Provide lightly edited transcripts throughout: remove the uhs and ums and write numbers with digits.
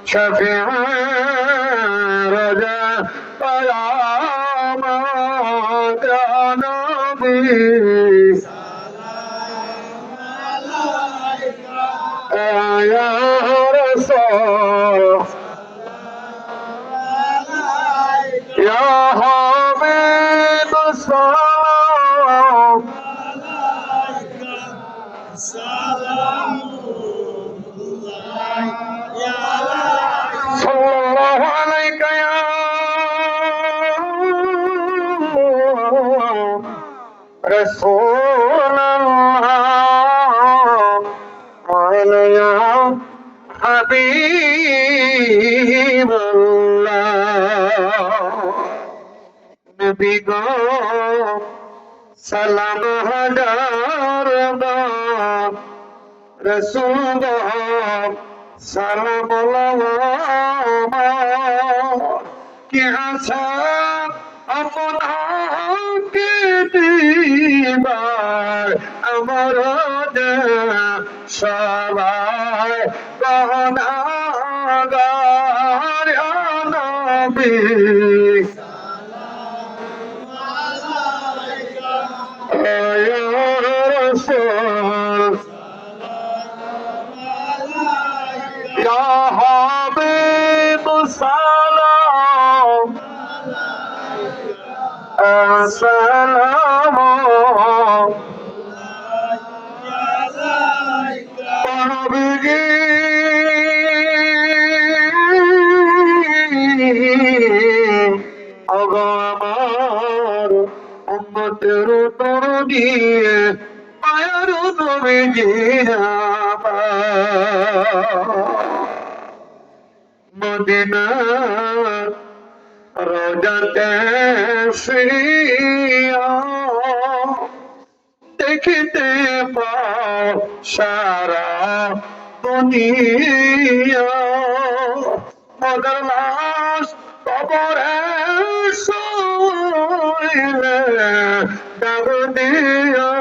شفيع رجاء قيامات يا نبي يا رسول يا حبيب السلام صلى الله عليك يا رسول الله ويا حبيب الله نبي گو سلام ہزار بار رسول گو سلام কি আশা আপনাকে দিবার আমার সবাই গহনাগার নবী ইয়া রাসূল ইয়া হাবিব সালাম আসসালামু নবীজি ওগো আমার উম্মতের তোর দিয়ে মায়ার নবীজি মদিনা রোজাতে শুইয়া দেখিতে পাও সারা দুনিয়া মদর লাশ কবরে শুইলে ডাক দিয়া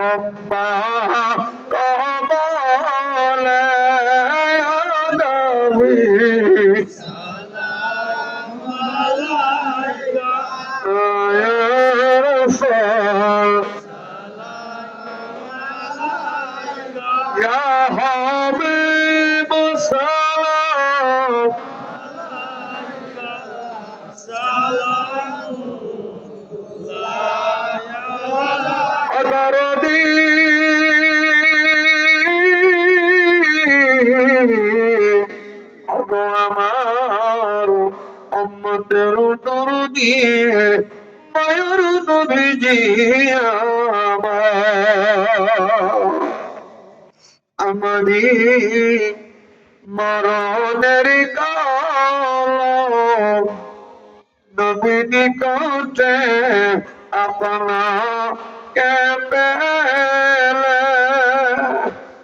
আম্মা কবলে নবী يا حبيب السلام أدردي أبو আমার উম্মতের দরদি মায়ের নবীজি আমারি মরণের কাল নবী নিকটে আপনা কে পেলে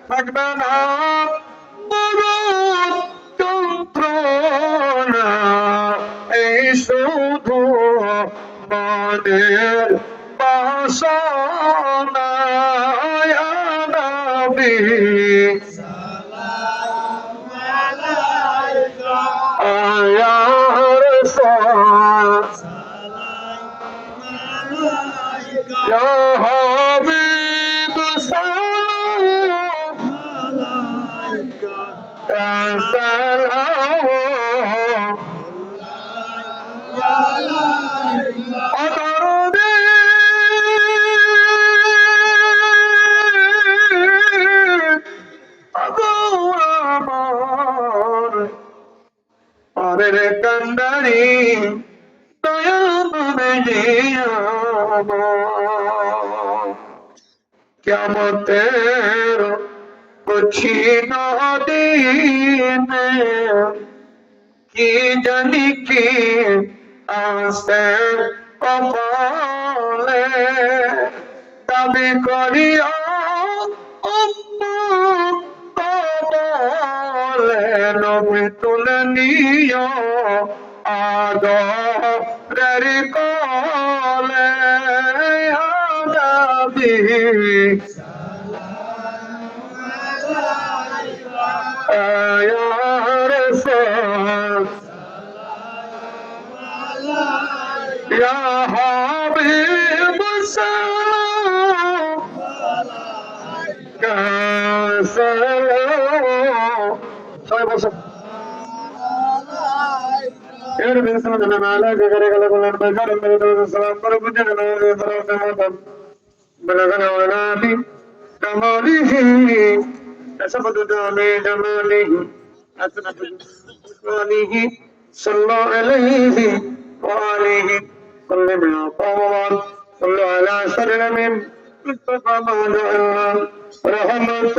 থাকবে না মরণ যন্ত্রণা এই শুধু মনের বাসনা ইয়া নবী ইয়া রাসূল ইয়া হাবিব সালাম সালাম অদরদে আগো আমার পরের কান্ডারি দয়া নবীজি কিয়ামতের কঠিন দিনে কি জানি কি আসে কপালে দাবি করিয়া কবলে নবী তুলে নিও আদরের কোলে নবী ইয়া রাসূল يا حبيب السلام سلام সবাই বসো এর বিসলাম না আলা করে গেল বলেন বেকার মেরে সালাম করে বুঝে না সালাম بلغنا ونادي كماله كسبت دامي جماله أثنت بإسماله صلى عليه وآله كل من طوال صلى على سلم مصطفى ما جعلنا رحمة